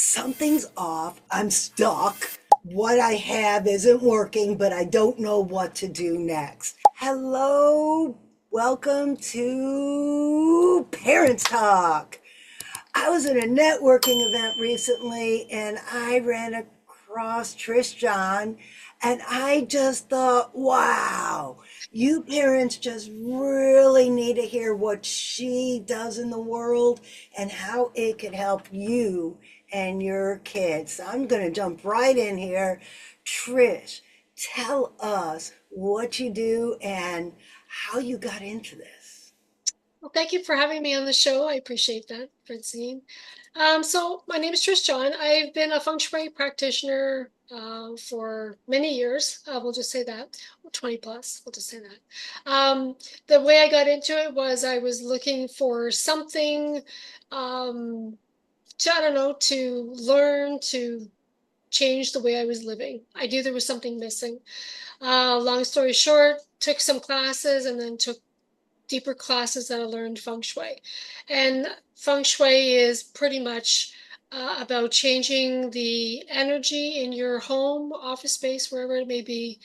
Something's off. I'm stuck. What I have isn't working, but I don't know what to do next. Hello, welcome to Parents Talk. I was at a networking event recently and I ran across Trish John and I just thought, wow, you parents just really need to hear what she does in the world and how it could help you and your kids. So I'm going to jump right in here. Trish, tell us what you do and how you got into this. Well, thank you for having me on the show. I appreciate that, Francine. So my name is Trish John. I've been a Feng Shui practitioner for many years. We'll just say that, 20 plus. We'll just say that. The way I got into it was I was looking for something I don't know, to learn to change the way I was living. I knew there was something missing. Long story short, took some classes and then took deeper classes that I learned Feng Shui. And Feng Shui is pretty much about changing the energy in your home, office space, wherever it may be,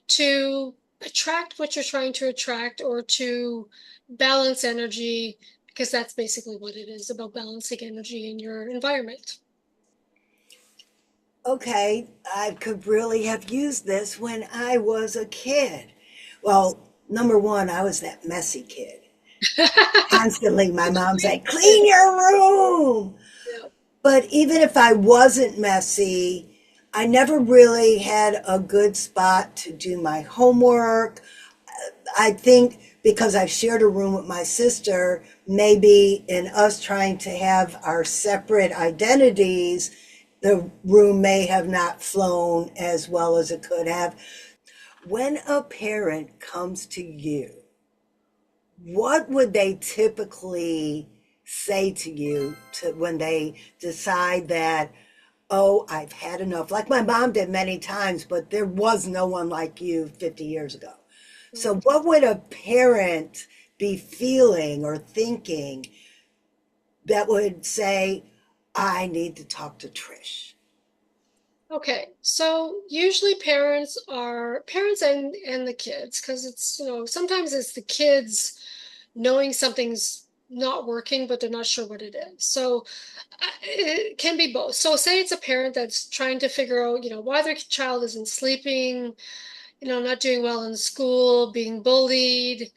to attract what you're trying to attract or to balance energy, because that's basically what it is about balancing energy in your environment. Okay, I could really have used this when I was a kid. Well, number one, I was that messy kid. Constantly, my mom said, clean your room. Yeah. But even if I wasn't messy, I never really had a good spot to do my homework. I think because I shared a room with my sister, maybe in us trying to have our separate identities, the room may have not flown as well as it could have. When a parent comes to you, what would they typically say to you when they decide that, oh, I've had enough? Like my mom did many times, but there was no one like you 50 years ago. So, Right. what would a parent be feeling or thinking that would say, I need to talk to Trish? Okay, so usually parents and the kids, because it's, sometimes it's the kids knowing something's not working, but they're not sure what it is. So it can be both. So say it's a parent that's trying to figure out, why their child isn't sleeping, not doing well in school, being bullied,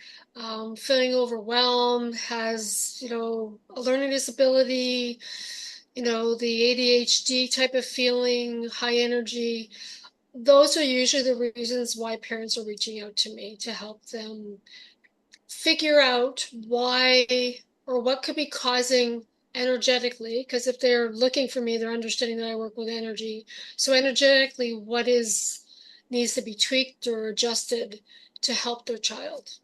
feeling overwhelmed, has, a learning disability, the ADHD type of feeling, high energy. Those are usually the reasons why parents are reaching out to me to help them figure out why or what could be causing energetically, because if they're looking for me, they're understanding that I work with energy. So energetically, what is needs to be tweaked or adjusted to help their child.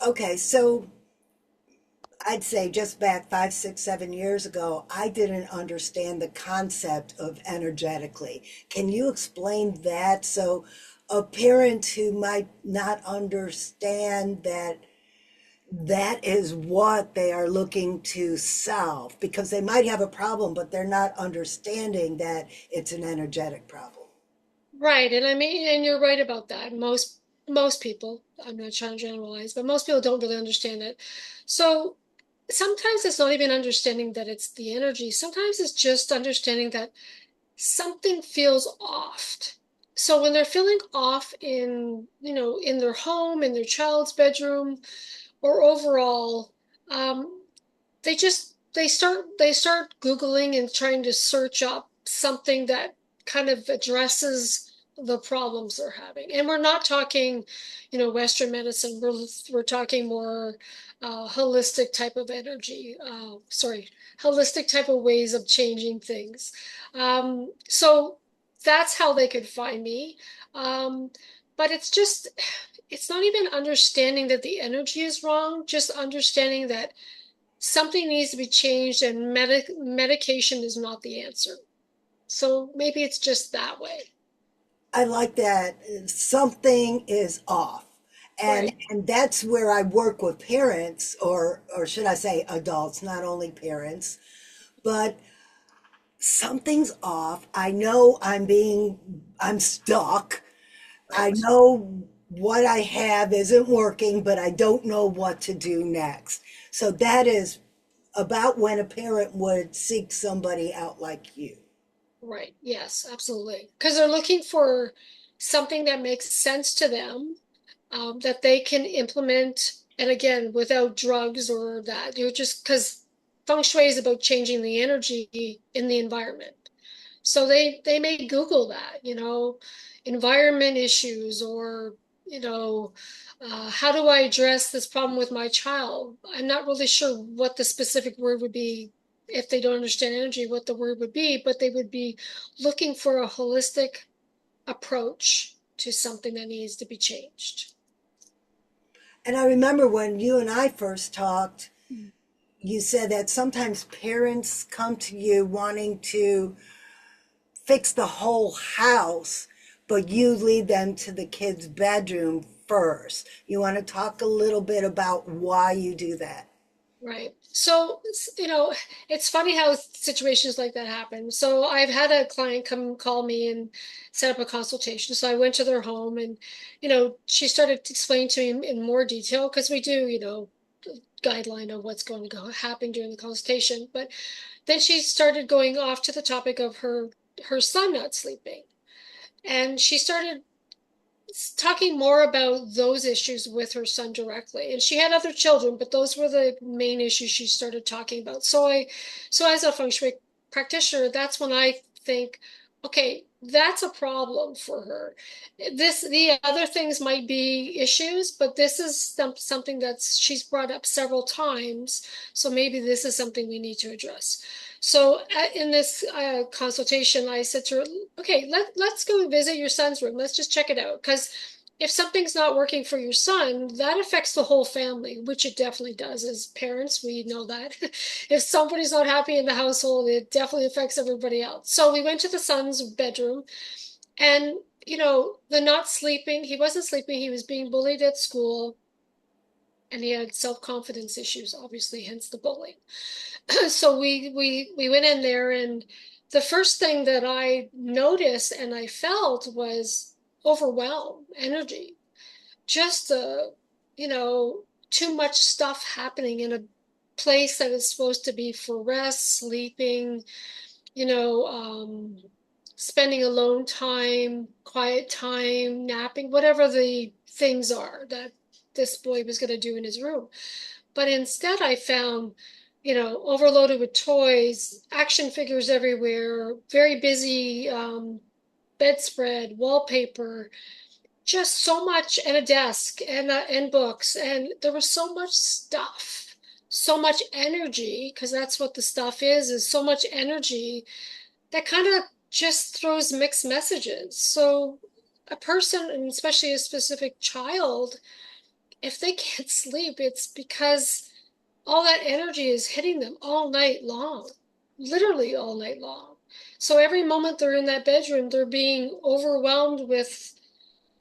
Okay, so I'd say just back 5, 6, 7 years ago, I didn't understand the concept of energetically. Can you explain that? So, a parent who might not understand that that is what they are looking to solve because they might have a problem, but they're not understanding that it's an energetic problem. Right, and I mean, and you're right about that. Most people, I'm not trying to generalize, but most people don't really understand it. So sometimes it's not even understanding that it's the energy. Sometimes it's just understanding that something feels off. So when they're feeling off in their home, in their child's bedroom, or overall, um, they start Googling and trying to search up something that kind of addresses the problems they're having. And we're not talking, Western medicine. We're talking more holistic type of energy. Sorry, holistic type of ways of changing things. So that's how they could find me. Um, but it's not even understanding that the energy is wrong, just understanding that something needs to be changed and medication is not the answer. So maybe it's just that way. I like that something is off. And Right. and that's where I work with parents or should I say adults, not only parents, but something's off. I know I'm stuck. I Right. know what I have isn't working, but I don't know what to do next. So that is about when a parent would seek somebody out like you. Right. Yes, absolutely. Because they're looking for something that makes sense to them, that they can implement. And again, without drugs or that, you're just because Feng Shui is about changing the energy in the environment. So they may Google that, environment issues or, how do I address this problem with my child? I'm not really sure what the specific word would be if they don't understand energy, what the word would be, but they would be looking for a holistic approach to something that needs to be changed. And I remember when you and I first talked, you said that sometimes parents come to you wanting to fix the whole house, but you lead them to the kid's bedroom first. You want to talk a little bit about why you do that? Right. So, it's funny how situations like that happen. So I've had a client come call me and set up a consultation. So I went to their home and, she started to explain to me in more detail because we do, guideline of what's going to go happen during the consultation. But then she started going off to the topic of her son not sleeping. And she started talking more about those issues with her son directly. And she had other children, but those were the main issues she started talking about. So as a feng shui practitioner, that's when I think, okay, that's a problem for her. The other things might be issues, but this is something that's she's brought up several times. So maybe this is something we need to address. So in this consultation, I said to her, okay, let's go and visit your son's room. Let's just check it out. Because if something's not working for your son, that affects the whole family, which it definitely does. As parents, we know that. If somebody's not happy in the household, it definitely affects everybody else. So we went to the son's bedroom and, the not sleeping, he wasn't sleeping. He was being bullied at school and he had self-confidence issues, obviously, hence the bullying. So we went in there and the first thing that I noticed and I felt was overwhelmed energy. Just you know, too much stuff happening in a place that is supposed to be for rest, sleeping, you know, spending alone time, quiet time, napping, whatever the things are that this boy was going to do in his room. But instead, I found, overloaded with toys, action figures everywhere, very busy bedspread, wallpaper, just so much, and a desk and books, and there was so much stuff, so much energy, because that's what the stuff is so much energy that kind of just throws mixed messages. So a person, and especially a specific child, if they can't sleep, it's because all that energy is hitting them all night long, literally all night long. So every moment they're in that bedroom, they're being overwhelmed with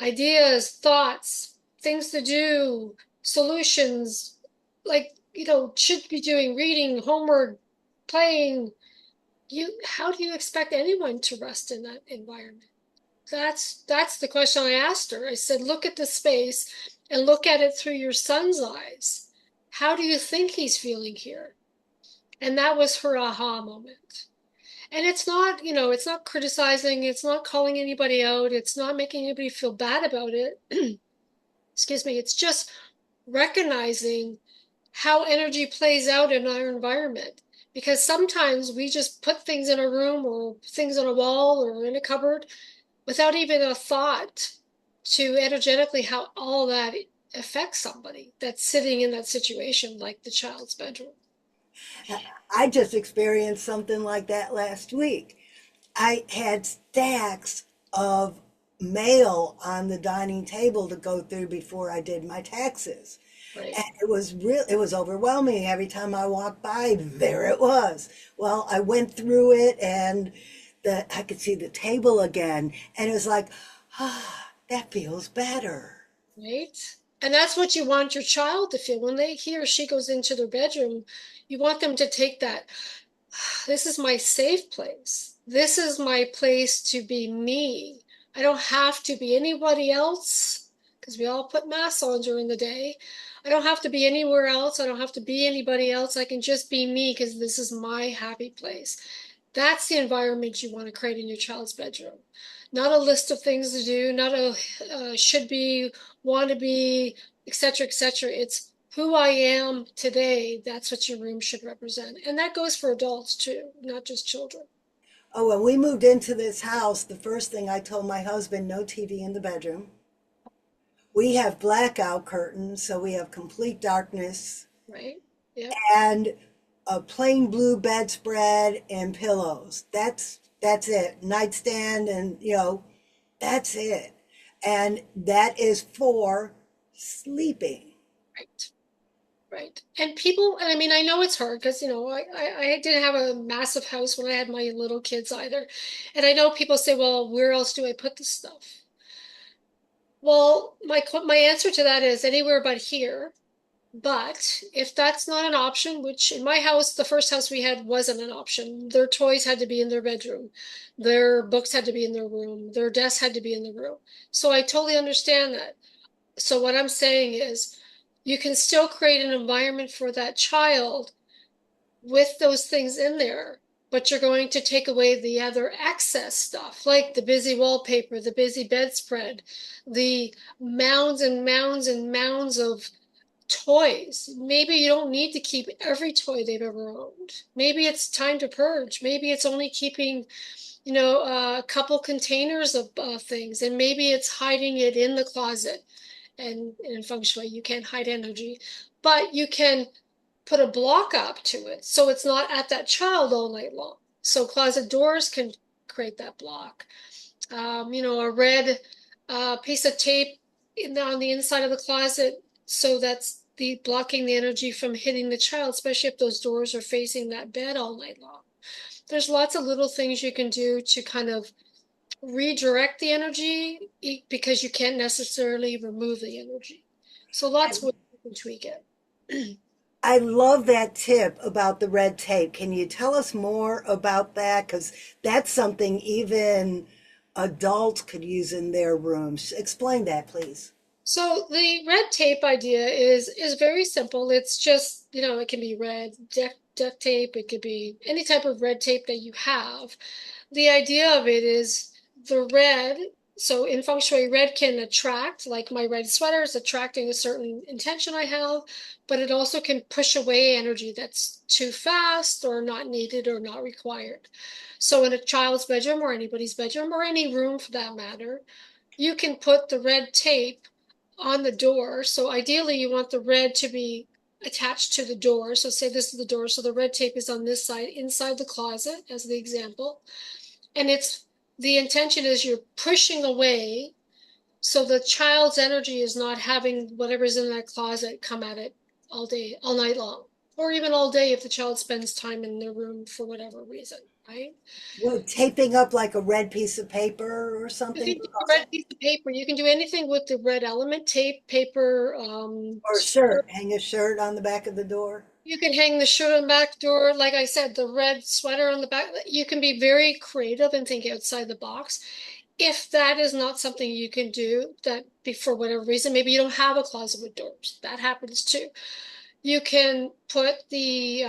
ideas, thoughts, things to do, solutions, like, should be doing reading, homework, playing. How do you expect anyone to rest in that environment? That's the question I asked her. I said, look at the space and look at it through your son's eyes. How do you think he's feeling here? And that was her aha moment. And it's not criticizing, it's not calling anybody out, it's not making anybody feel bad about it. Excuse me, it's just recognizing how energy plays out in our environment. Because sometimes we just put things in a room or things on a wall or in a cupboard without even a thought to energetically how all that affects somebody that's sitting in that situation, like the child's bedroom. I just experienced something like that last week. I had stacks of mail on the dining table to go through before I did my taxes. Right. And it was overwhelming. Every time I walked by, there it was. Well, I went through it and I could see the table again. And it was like, ah, that feels better. Right. And that's what you want your child to feel when he or she goes into their bedroom. You want them to take that. This is my safe place. This is my place to be me. I don't have to be anybody else because we all put masks on during the day. I don't have to be anywhere else. I don't have to be anybody else. I can just be me because this is my happy place. That's the environment you want to create in your child's bedroom. Not a list of things to do, not a should be, want to be, etc., etc. It's who I am today. That's what your room should represent. And that goes for adults too, not just children. Oh, when we moved into this house, the first thing I told my husband, no TV in the bedroom. We have blackout curtains, so we have complete darkness Right? Yep. and a plain blue bedspread and pillows. That's it. Nightstand and that's it. And that is for sleeping. Right. Right. And people, and I mean, I know it's hard because, I didn't have a massive house when I had my little kids either. And I know people say, well, where else do I put this stuff? Well, my answer to that is anywhere but here. But if that's not an option, which in my house, the first house we had wasn't an option, their toys had to be in their bedroom, their books had to be in their room, their desks had to be in the room. So I totally understand that. So what I'm saying is you can still create an environment for that child with those things in there, but you're going to take away the other excess stuff, like the busy wallpaper, the busy bedspread, the mounds and mounds and mounds of toys. Maybe you don't need to keep every toy they've ever owned. Maybe it's time to purge. Maybe it's only keeping, a couple containers of things, and maybe it's hiding it in the closet. And in Feng Shui, you can't hide energy, but you can put a block up to it so it's not at that child all night long. So closet doors can create that block. A red piece of tape on the inside of the closet so that's the blocking the energy from hitting the child, especially if those doors are facing that bed all night long. There's lots of little things you can do to kind of redirect the energy because you can't necessarily remove the energy. So lots of ways you can tweak it. I love that tip about the red tape. Can you tell us more about that? Because that's something even adults could use in their rooms. Explain that, please. So the red tape idea is very simple. It's just, it can be red duct tape, it could be any type of red tape that you have. The idea of it is the red. So in feng shui, red can attract, like my red sweater is attracting a certain intention I have, but it also can push away energy that's too fast or not needed or not required. So in a child's bedroom or anybody's bedroom or any room for that matter, you can put the red tape on the door. So ideally, you want the red to be attached to the door. So say this is the door. So the red tape is on this side, inside the closet, as the example. And the intention is you're pushing away so the child's energy is not having whatever's in that closet come at it all day, all night long, or even all day if the child spends time in their room for whatever reason, right? What, taping up like a red piece of paper or You something? can do a red piece of paper. You can do anything with the red element, tape, paper, Or a shirt, hang a shirt on the back of the door? you can hang the shirt on the back door. Like I said, the red sweater on the back. You can be very creative and think outside the box. If that is not something you can do, that for whatever reason, maybe you don't have a closet with doors. That happens too. You can put the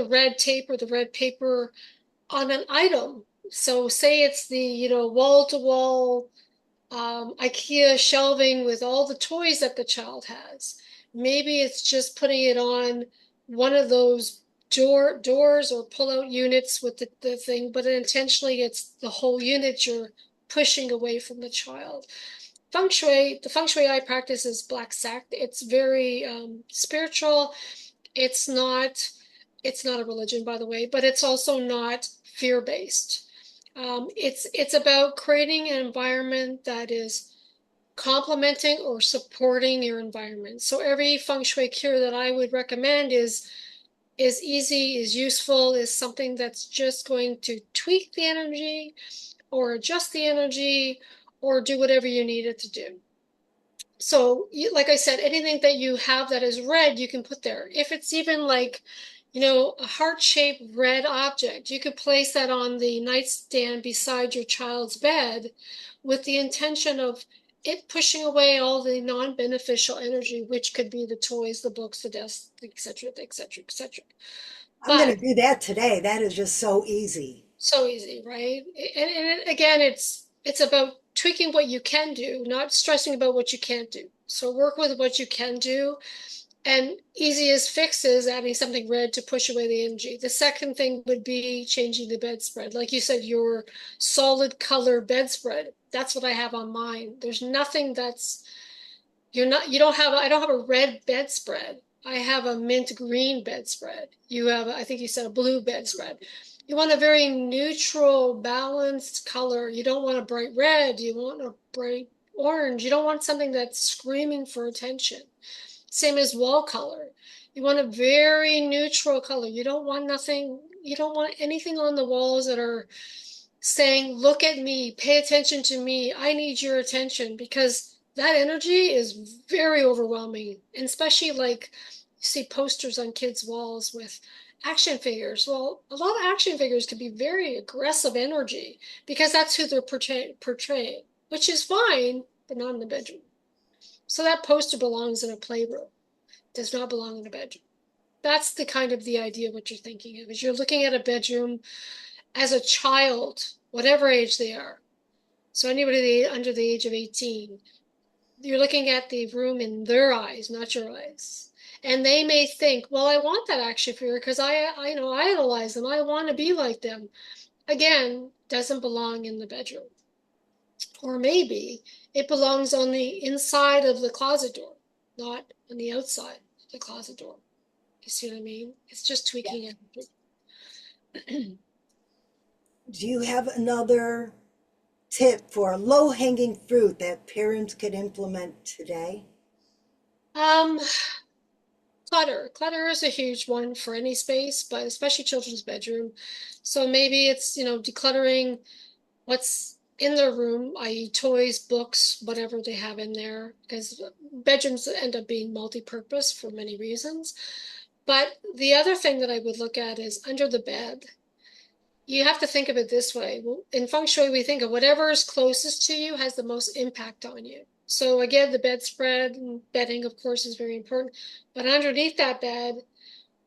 red tape or the red paper on an item. So say it's the, wall to wall IKEA shelving with all the toys that the child has. Maybe it's just putting it on one of those doors or pull-out units with the thing, but intentionally it's the whole unit you're pushing away from the child. The feng shui I practice is black sect. It's very spiritual. It's not it's not a religion, by the way, but it's also not fear-based. It's about creating an environment that is complementing or supporting your environment. So every feng shui cure that I would recommend is easy, is useful, is something that's just going to tweak the energy or adjust the energy or do whatever you need it to do. So, like I said, anything that you have that is red, you can put there. If it's even like, a heart-shaped red object. You could place that on the nightstand beside your child's bed with the intention of it pushing away all the non-beneficial energy, which could be the toys, the books, the desks, etc., etc., etc. I'm going to But do that today. That is just so easy. so easy, right? And again, it's about tweaking what you can do, not stressing about what you can't do. So work with what you can do. And easiest fix is adding something red to push away the energy. The second thing would be changing the bedspread. Like you said, your solid color bedspread. That's what I have on mine. There's nothing that's you don't have I don't have a red bedspread. I have a mint green bedspread. You have, I think you said, a blue bedspread. You want a very neutral, balanced color. You don't want a bright red. You want a bright orange. You don't want something that's screaming for attention. Same as wall color. You want a very neutral color. You don't want anything on the walls that are saying, look at me, pay attention to me, I need your attention, because that energy is very overwhelming. And especially like you see posters on kids' walls with action figures. Well, a lot of action figures can be very aggressive energy because that's who they're portraying, which is fine, but not in the bedroom. So that poster belongs in a playroom, does not belong in a bedroom. That's the kind of the idea of what you're thinking of, is you're looking at a bedroom as a child, whatever age they are. So anybody under the age of 18, you're looking at the room in their eyes, not your eyes. And they may think, well, I want that action figure because I know I idolize them. I want to be like them. Again, doesn't belong in the bedroom. Or maybe it belongs on the inside of the closet door, not on the outside of the closet door. You see what I mean? It's just Yeah. tweaking it. Do you have another tip for a low hanging fruit that parents could implement today? Um, Clutter. Clutter is a huge one for any space, but especially children's bedroom. So maybe it's, decluttering what's in their room, i.e. toys, books, whatever they have in there, because bedrooms end up being multi-purpose for many reasons. But the other thing that I would look at is under the bed. You have to think of it this way. In Feng Shui, we think of whatever is closest to you has the most impact on you. So again, the bedspread and bedding, of course, is very important. But underneath that bed,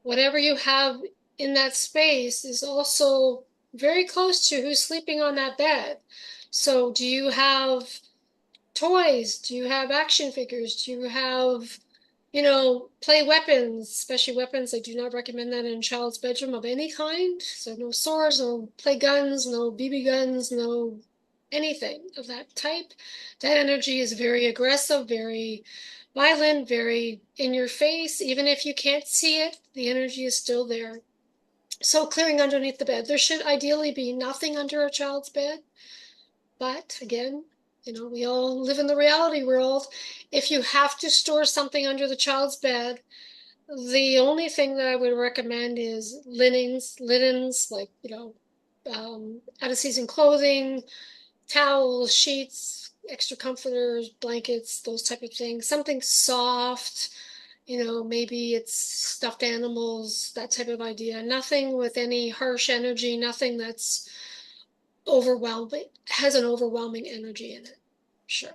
whatever you have in that space is also very close to who's sleeping on that bed. So do you have toys? Do you have action figures? Do you have, play weapons, especially weapons? I do not recommend that in a child's bedroom of any kind. So no swords, no play guns, no BB guns, no anything of that type. That energy is very aggressive, very violent, very in your face. Even if you can't see it, the energy is still there. So clearing underneath the bed. There should ideally be nothing under a child's bed. But again, we all live in the reality world. If you have to store something under the child's bed, the only thing that I would recommend is linens like, out of season clothing, towels, sheets, extra comforters, blankets, those type of things. Something soft, maybe it's stuffed animals, that type of idea. Nothing with any harsh energy, nothing that's overwhelming, has an overwhelming energy in it. Sure.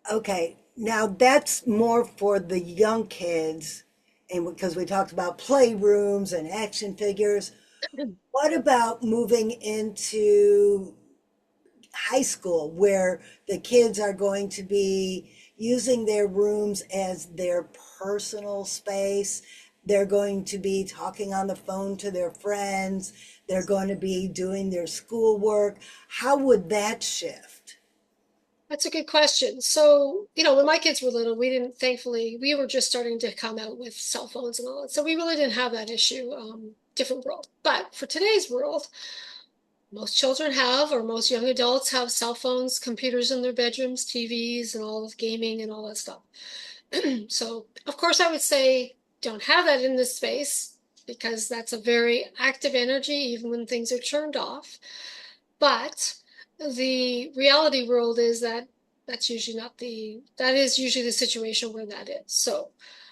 Okay, now that's more for the young kids, and because we talked about playrooms and action figures, what about moving into high school where the kids are going to be using their rooms as their personal space? They're going to be talking on the phone to their friends. They're going to be doing their schoolwork. How would that shift? That's a good question. So, when my kids were little, thankfully, we were just starting to come out with cell phones and all that. So we really didn't have that issue. Different world. But for today's world, most children have, or most young adults have cell phones, computers in their bedrooms, TVs, and all of gaming and all that stuff. So, of course, I would say don't have that in this space because that's a very active energy, even when things are turned off. But the reality world is that that is usually the situation where that is. So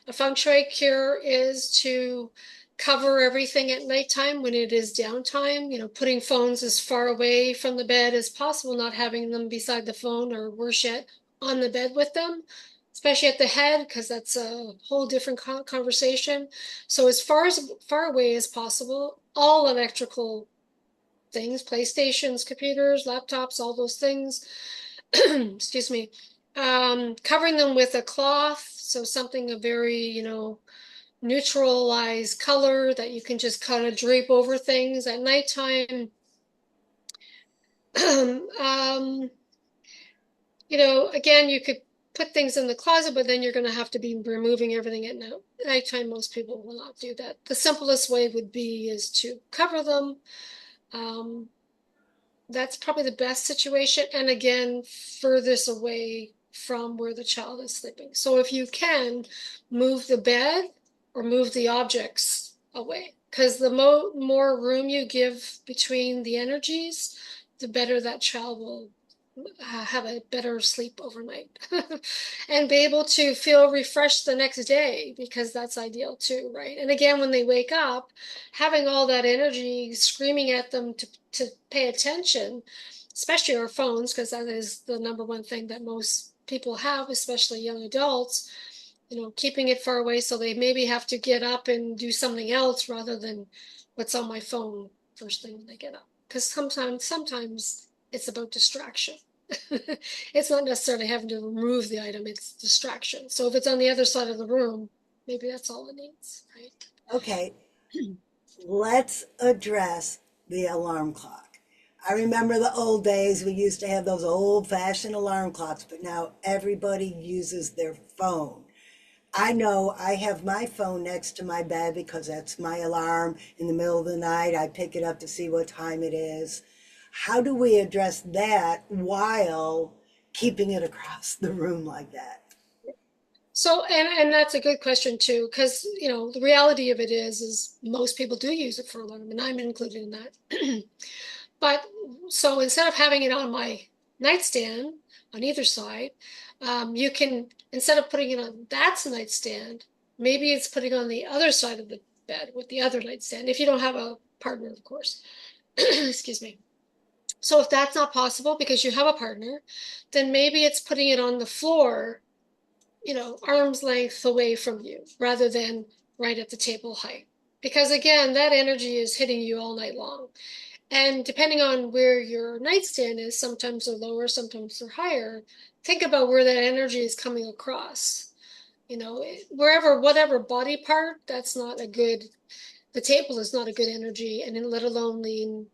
A feng shui cure is to cover everything at nighttime when it is downtime, putting phones as far away from the bed as possible, not having them beside the phone or worse yet, on the bed with them, especially at the head, because that's a whole different conversation. So as far away as possible, all electrical things, PlayStations, computers, laptops, all those things, excuse me, covering them with a cloth, so something a very, neutralized color that you can just kind of drape over things at nighttime. um, again, you could put things in the closet, but then you're going to have to be removing everything at nighttime. Most people will not do that. The simplest way would be is to cover them. Um, that's probably the best situation. And again, furthest away from where the child is sleeping. So if you can, move the bed or move the objects away. Because the more room you give between the energies, the better that child will have a better sleep overnight and be able to feel refreshed the next day, because that's ideal too, right? And again, when they wake up, having all that energy screaming at them to pay attention, especially our phones, because that is the number one thing that most people have, especially young adults, keeping it far away so they maybe have to get up and do something else rather than what's on my phone first thing when they get up. Because sometimes it's about distraction. It's not necessarily having to remove the item, it's distraction. So if it's on the other side of the room, maybe that's all it needs, right? Okay, let's address the alarm clock. I remember the old days, we used to have those old fashioned alarm clocks, but now everybody uses their phone. I know I have my phone next to my bed because that's my alarm. In the middle of the night, I pick it up to see what time it is. How do we address that while keeping it across the room like that? So, and that's a good question too, because the reality of it is most people do use it for alarm, and I'm included in that. But so instead of having it on my nightstand on either side, you can, instead of putting it on that nightstand, maybe it's putting on the other side of the bed with the other nightstand, if you don't have a partner, of course. Excuse me. So if that's not possible because you have a partner, then maybe it's putting it on the floor, arm's length away from you rather than right at the table height. Because again, that energy is hitting you all night long. And depending on where your nightstand is, sometimes they're lower, sometimes they're higher. Think about where that energy is coming across. Wherever, whatever body part, that's not a good, the table is not a good energy, and then let alone the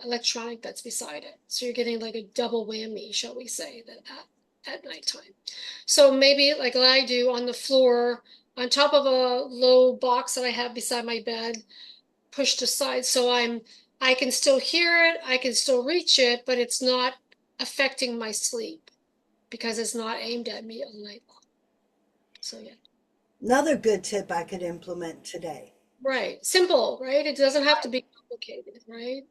electronic that's beside it. So you're getting like a double whammy, shall we say, that at nighttime. So maybe like I do on the floor, on top of a low box that I have beside my bed, pushed aside. So I can still hear it, I can still reach it, but it's not affecting my sleep because it's not aimed at me all night long. So yeah. Another good tip I could implement today. Right. Simple, right? It doesn't have to be complicated, right?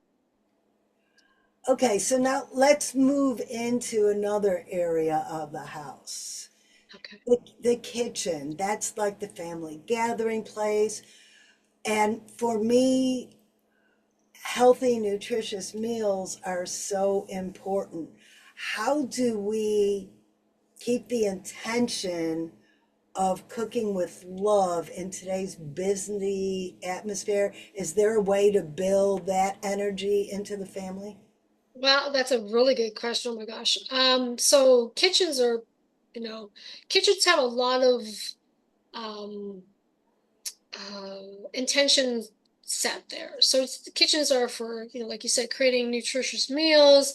Okay, so now let's move into another area of the house. Okay. The kitchen, that's like the family gathering place. And for me, healthy, nutritious meals are so important. How do we keep the intention of cooking with love in today's busy atmosphere? Is there a way to build that energy into the family? Well, that's a really good question. Oh my gosh. So kitchens are, you know, kitchens have a lot of um intention set there. So the kitchens are for, like you said, creating nutritious meals,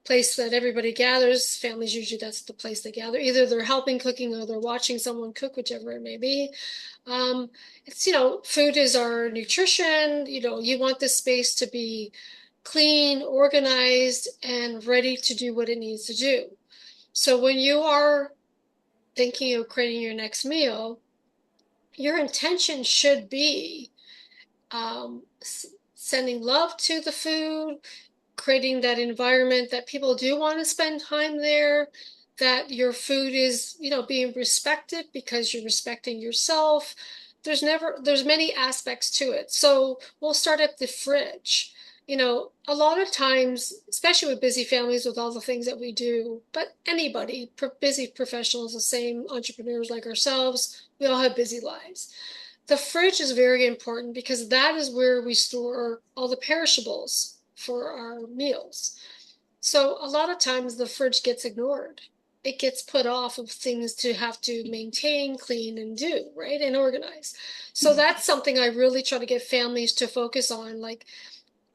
place that everybody gathers. Families usually that's the place they gather. Either they're helping cooking or they're watching someone cook, whichever it may be. Um, it's, food is our nutrition. You want this space to be clean, organized, and ready to do what it needs to do. So when you are thinking of creating your next meal, your intention should be sending love to the food, creating that environment that people do want to spend time there. that your food is, being respected because you're respecting yourself. There's many aspects to it. So we'll start at the fridge. A lot of times, especially with busy families with all the things that we do, but anybody, busy professionals, the same entrepreneurs like ourselves, we all have busy lives. The fridge is very important because that is where we store all the perishables for our meals. So a lot of times the fridge gets ignored. It gets put off of things to have to maintain, clean, and do, right? And organize. So that's something I really try to get families to focus on. Like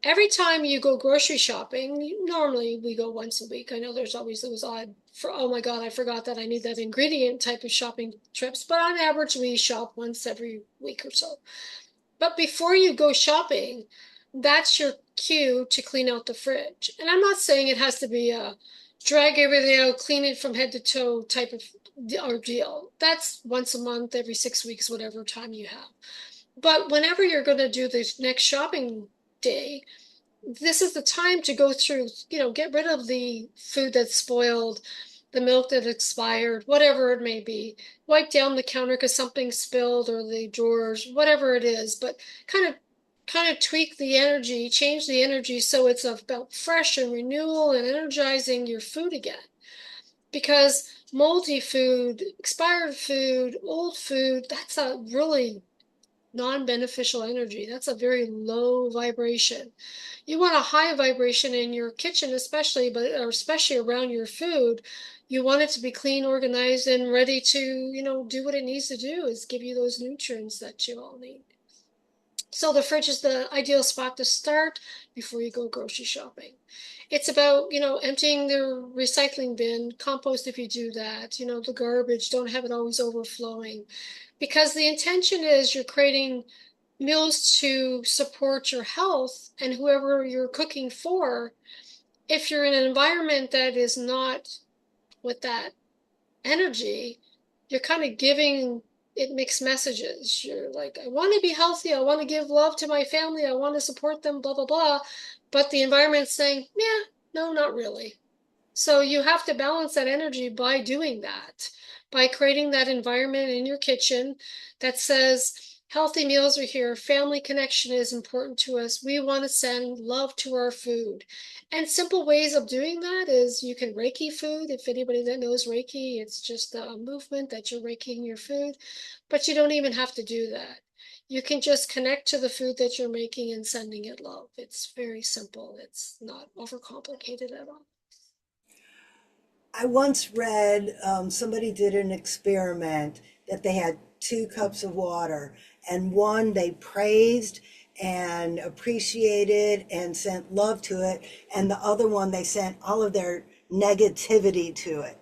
every time you go grocery shopping, normally we go once a week. I know there's always those odd for, oh my God, I forgot that I need that ingredient type of shopping trips, but on average we shop once every week or so. But before you go shopping, that's your cue to clean out the fridge. And I'm not saying it has to be a drag everything out, clean it from head to toe type of ordeal. That's once a month, every 6 weeks, whatever time you have. But whenever you're going to do the next shopping day, this is the time to go through, get rid of the food that's spoiled, the milk that expired, whatever it may be. Wipe down the counter because something spilled or the drawers, whatever it is, but kind of tweak the energy, change the energy so it's about fresh and renewal and energizing your food again. Because moldy food, expired food, old food, that's a really non-beneficial energy. That's a very low vibration. You want a high vibration in your kitchen, especially, but or especially around your food. You want it to be clean, organized, and ready to, do what it needs to do, is give you those nutrients that you all need. So the fridge is the ideal spot to start before you go grocery shopping. It's about, emptying the recycling bin, compost if you do that, the garbage, don't have it always overflowing. Because the intention is you're creating meals to support your health and whoever you're cooking for. If you're in an environment that is not with that energy, you're kind of giving it mixed messages. You're like, I want to be healthy. I want to give love to my family. I want to support them, blah, blah, blah. But the environment's saying, yeah, no, not really. So you have to balance that energy by doing that, by creating that environment in your kitchen that says, healthy meals are here, family connection is important to us. We want to send love to our food. And simple ways of doing that is you can Reiki food. If anybody that knows Reiki, it's just a movement that you're Reikiing your food, but you don't even have to do that. You can just connect to the food that you're making and sending it love. It's very simple. It's not overcomplicated at all. I once read somebody did an experiment that they had 2 cups of water, and one they praised and appreciated and sent love to it, and the other one they sent all of their negativity to it.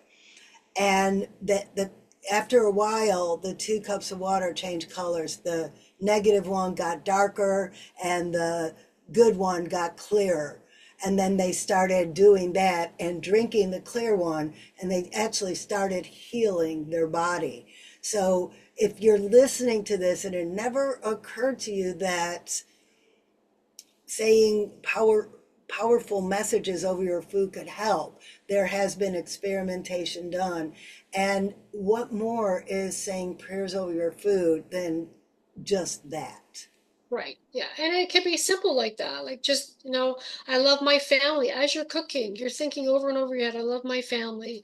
And that the after a while, the 2 cups of water changed colors. The negative one got darker, and the good one got clearer. And then they started doing that and drinking the clear one, and they actually started healing their body. So if you're listening to this and it never occurred to you that saying powerful messages over your food could help, there has been experimentation done. And what more is saying prayers over your food than just that? Right. Yeah. And it can be simple like that. Like just, I love my family. As you're cooking, you're thinking over and over your head, I love my family.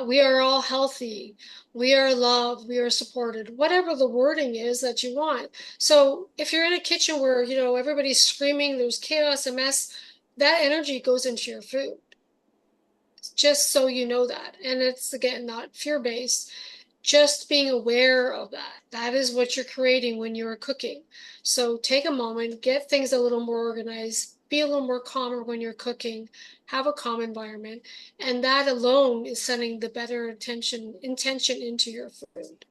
We are all healthy. We are loved. We are supported. Whatever the wording is that you want. So if you're in a kitchen where, everybody's screaming, there's chaos, a mess, that energy goes into your food. Just so you know that. And it's again not fear-based, just being aware of that. That is what you're creating when you're cooking. So take a moment, get things a little more organized, be a little more calmer when you're cooking, have a calm environment, and that alone is sending the better intention into your food.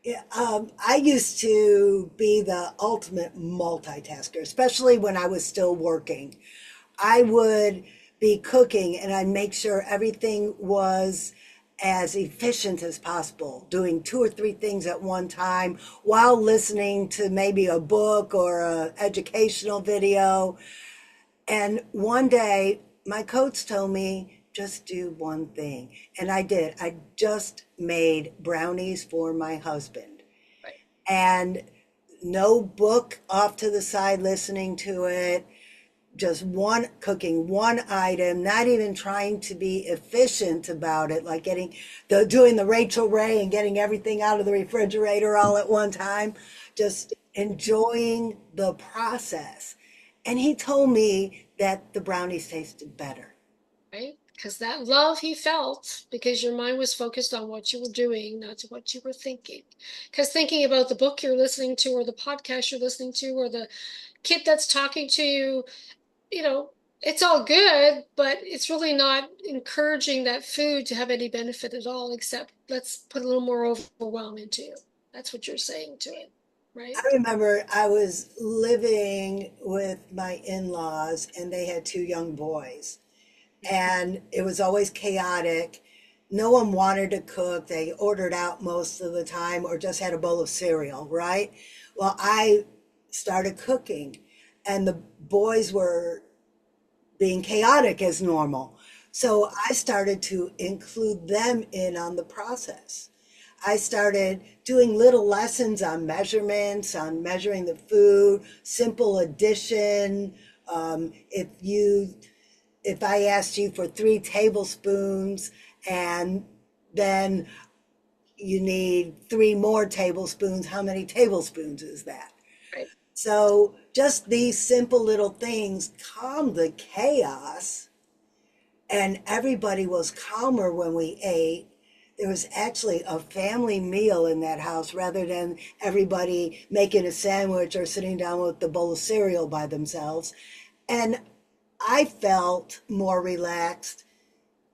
Yeah, I used to be the ultimate multitasker, especially when I was still working. I would be cooking and I'd make sure everything was as efficient as possible, doing 2 or 3 things at one time while listening to maybe a book or a educational video. And one day, my coach told me, just do one thing. And I did. I just made brownies for my husband. Right. And no book off to the side listening to it, just one cooking one item, not even trying to be efficient about it, like doing the Rachel Ray and getting everything out of the refrigerator all at one time, just enjoying the process. And he told me that the brownies tasted better. Right? Because that love he felt, because your mind was focused on what you were doing, not to what you were thinking. Because thinking about the book you're listening to, or the podcast you're listening to, or the kid that's talking to you, you know, it's all good, but it's really not encouraging that food to have any benefit at all, except let's put a little more overwhelm into you. That's what you're saying to it, right? I remember I was living with my in-laws and they had two young boys, and it was always chaotic. No one wanted to cook. They ordered out most of the time or just had a bowl of cereal, right? Well, I started cooking and the boys were being chaotic as normal. So I started to include them in on the process. I started doing little lessons on measurements, on measuring the food, simple addition. If you if I asked you for 3 tablespoons and then you need 3 more tablespoons, how many tablespoons is that? Right. So just these simple little things calm the chaos, and everybody was calmer when we ate. There was actually a family meal in that house rather than everybody making a sandwich or sitting down with the bowl of cereal by themselves. And I felt more relaxed.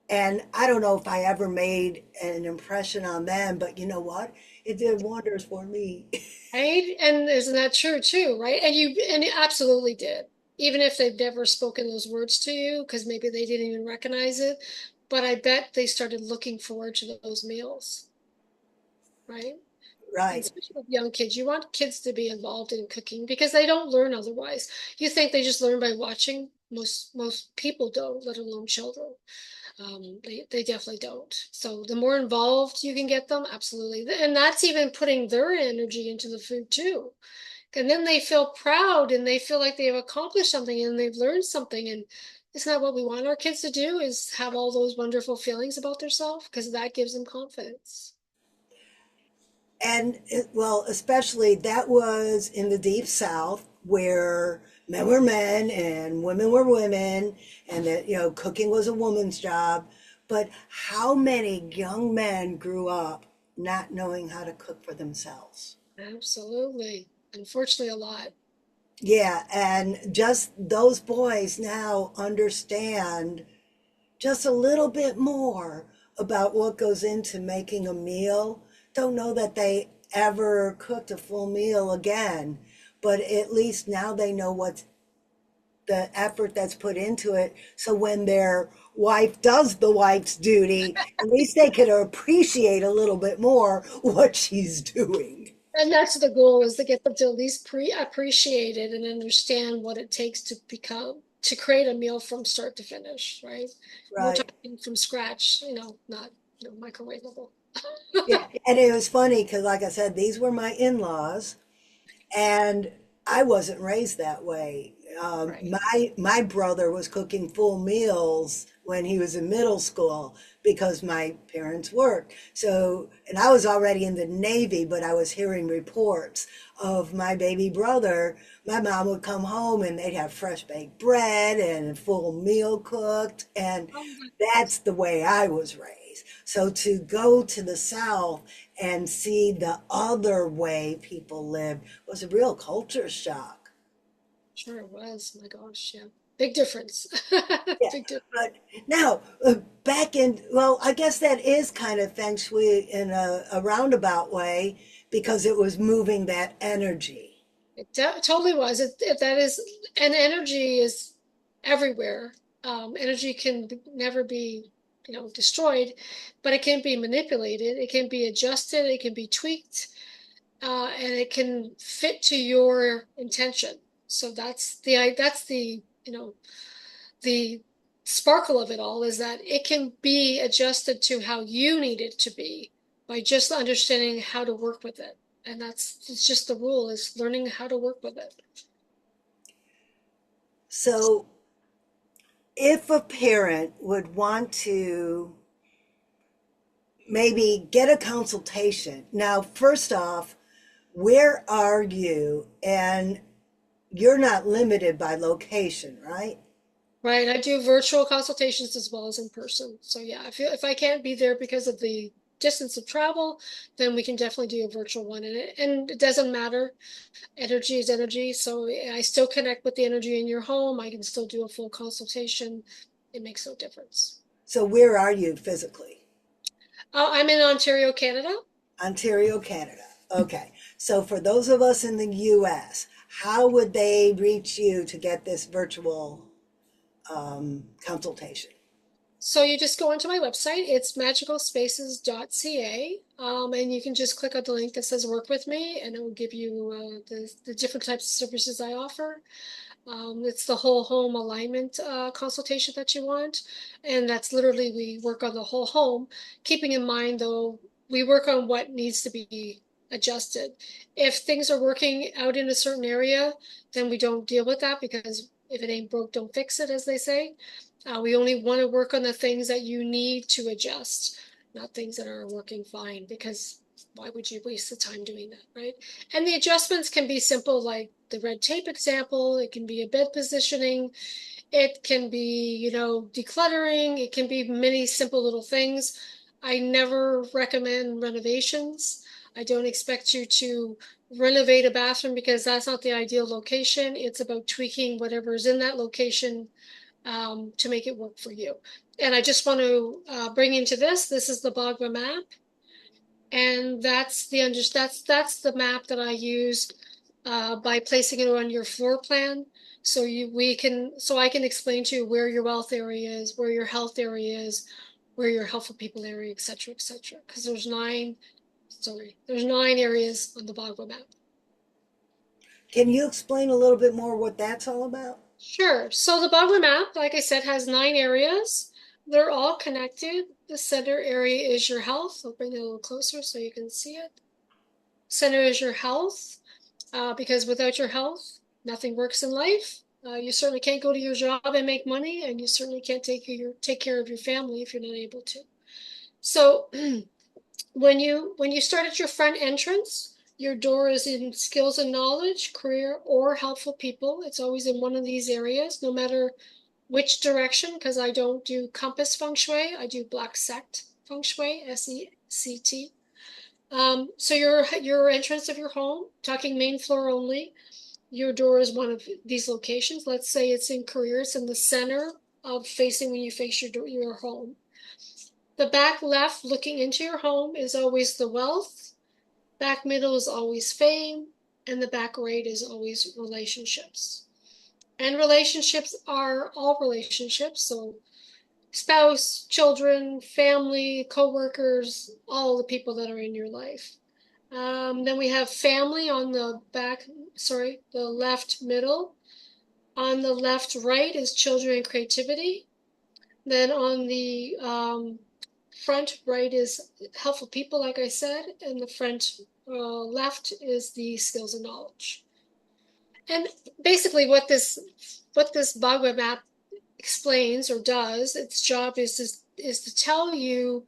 And I don't know if I ever made an impression on them, but you know what? It did wonders for me. Right? And isn't that true too, right? And you absolutely did. Even if they've never spoken those words to you, because maybe they didn't even recognize it. But I bet they started looking forward to those meals, right? And Right, especially with young kids, you want kids to be involved in cooking because they don't learn otherwise. You think they just learn by watching? Most people don't, let alone children. They definitely don't. So the more involved you can get them, absolutely. And that's even putting their energy into the food too. And then they feel proud and they feel like they've accomplished something and they've learned something. And isn't that what we want our kids to do, is have all those wonderful feelings about themselves? Because that gives them confidence. and well, especially that was in the deep South where men were men and women were women, and that cooking was a woman's job. But how many young men grew up not knowing how to cook for themselves? Absolutely. Unfortunately, a lot. Yeah, and just those boys now understand just a little bit more about what goes into making a meal. Don't know that they ever cooked a full meal again, but at least now they know what's the effort that's put into it. So when their wife does the wife's duty, at least they can appreciate a little bit more what she's doing. And that's the goal, is to get them to at least appreciate it and understand what it takes to create a meal from start to finish, right? We're Right. talking from scratch, not microwavable. Yeah. And it was funny because, like I said, these were my in laws. And I wasn't raised that way. Right. My brother was cooking full meals when he was in middle school because my parents worked. So, and I was already in the Navy, but I was hearing reports of my baby brother. My mom would come home and they'd have fresh baked bread and a full meal cooked. And Oh my that's the way I was raised. So to go to the South and see the other way people lived was a real culture shock. Sure it was. My gosh, yeah. Big difference. Yeah, Big difference. but now back in, well, I guess that is kind of feng shui in a roundabout way because it was moving that energy. Totally was. That is, and energy is everywhere. Energy can never be, destroyed, but it can be manipulated. It can be adjusted. It can be tweaked, and it can fit to your intention. So that's the sparkle of it all is that it can be adjusted to how you need it to be by just understanding how to work with it. And it's just the rule is learning how to work with it. So, if a parent would want to maybe get a consultation, now, first off, where are you? And you're not limited by location, right? Right. I do virtual consultations as well as in person. So yeah, if I can't be there because of the distance of travel, then we can definitely do a virtual one. And it doesn't matter. Energy is energy. So I still connect with the energy in your home. I can still do a full consultation. It makes no difference. So, where are you physically? I'm in Ontario, Canada. Ontario, Canada. Okay. So, for those of us in the US, how would they reach you to get this virtual consultation? So you just go onto my website. It's magicalspaces.ca, and you can just click on the link that says "Work with Me," and it will give you the different types of services I offer. It's the whole home alignment consultation that you want, and that's literally we work on the whole home, keeping in mind though we work on what needs to be adjusted. If things are working out in a certain area, then we don't deal with that because if it ain't broke, don't fix it, as they say. We only want to work on the things that you need to adjust, not things that are working fine, because why would you waste the time doing that, right? And the adjustments can be simple, like the red tape example. It can be a bed positioning. It can be, decluttering. It can be many simple little things. I never recommend renovations. I don't expect you to renovate a bathroom because that's not the ideal location. It's about tweaking whatever is in that location to make it work for you. And I just want to bring into this. This is the Bagua map, and that's the map that I use by placing it on your floor plan. So I can explain to you where your wealth area is, where your health area is, where your helpful people area, et cetera, et cetera. Because there's 9 areas on the Bagua map. Can you explain a little bit more what that's all about? Sure. So the Bagua map, like I said, has 9 areas. They're all connected. The center area is your health. I'll bring it a little closer so you can see it. Center is your health, because without your health, nothing works in life. You certainly can't go to your job and make money, and you certainly can't take care of your family if you're not able to. So when you start at your front entrance, your door is in skills and knowledge, career, or helpful people. It's always in one of these areas, no matter which direction, because I don't do compass feng shui. I do black sect feng shui, SECT. So your entrance of your home, talking main floor only, your door is one of these locations. Let's say it's in career, it's in the center of facing when you face your home. The back left looking into your home is always the wealth, back middle is always fame, and the back right is always relationships. And relationships are all relationships, so spouse, children, family, co-workers, all the people that are in your life. Then we have family on the the left middle. On the left right is children and creativity. Then on the front right is helpful people, like I said, and the front left is the skills and knowledge. And basically, what this Bagua map explains or does, its job is to tell you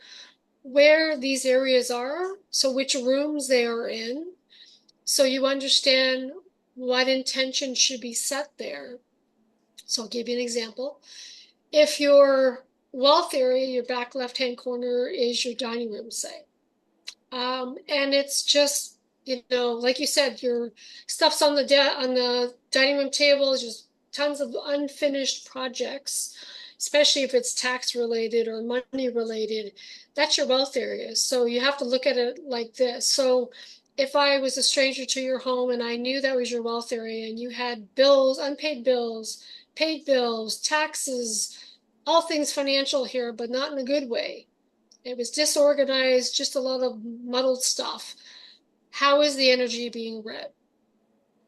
where these areas are, so which rooms they are in, so you understand what intention should be set there. So I'll give you an example. If your wealth area, your back left-hand corner, is your dining room, say, and it's just, like you said, your stuff's on the dining room table, just tons of unfinished projects, especially if it's tax related or money related. That's your wealth area. So you have to look at it like this. So if I was a stranger to your home and I knew that was your wealth area and you had bills, unpaid bills, paid bills, taxes, all things financial here, but not in a good way. It was disorganized, just a lot of muddled stuff. How is the energy being read?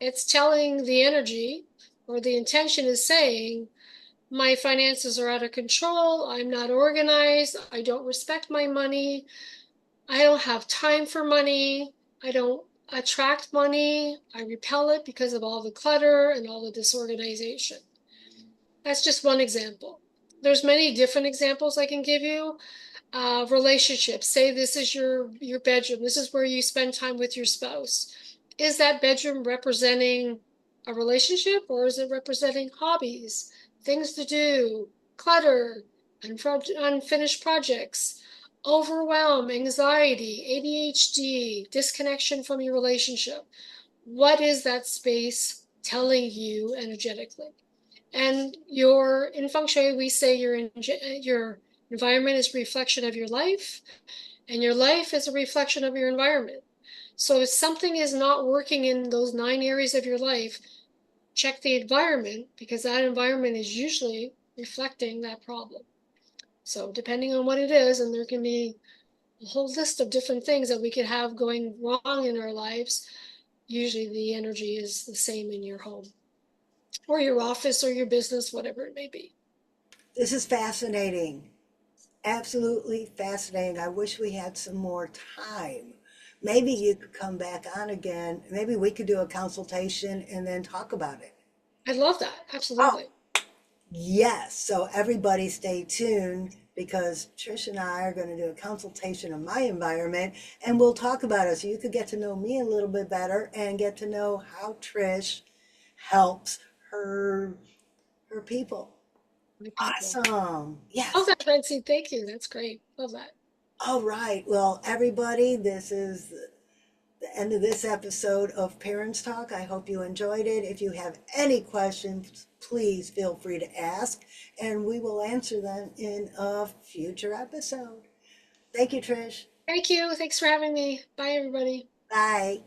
It's telling the energy, or the intention is saying, My finances are out of control. I'm not organized. I don't respect my money. I don't have time for money. I don't attract money. I repel it because of all the clutter and all the disorganization. That's just one example. There's many different examples I can give you. Relationships. Say this is your bedroom. This is where you spend time with your spouse. Is that bedroom representing a relationship, or is it representing hobbies, things to do, clutter, unfinished projects, overwhelm, anxiety, ADHD, disconnection from your relationship? What is that space telling you energetically? And in Feng Shui, we say your environment is a reflection of your life, and your life is a reflection of your environment. So if something is not working in those 9 areas of your life, check the environment, because that environment is usually reflecting that problem. So depending on what it is, and there can be a whole list of different things that we could have going wrong in our lives, usually the energy is the same in your home or your office or your business, whatever it may be. This is fascinating. Absolutely fascinating. I wish we had some more time. Maybe you could come back on again. Maybe we could do a consultation and then talk about it. I love that. Oh, Absolutely. yes. So everybody stay tuned because Trish and I are going to do a consultation of my environment and we'll talk about it. So you could get to know me a little bit better and get to know how Trish helps her her people. My people. Awesome. Love Yes. that, Nancy. Thank you. That's great. Love that. All right. Well, everybody, this is the end of this episode of Parents Talk. I hope you enjoyed it. If you have any questions, please feel free to ask, and we will answer them in a future episode. Thank you, Trish. Thank you. Thanks for having me. Bye, everybody. Bye.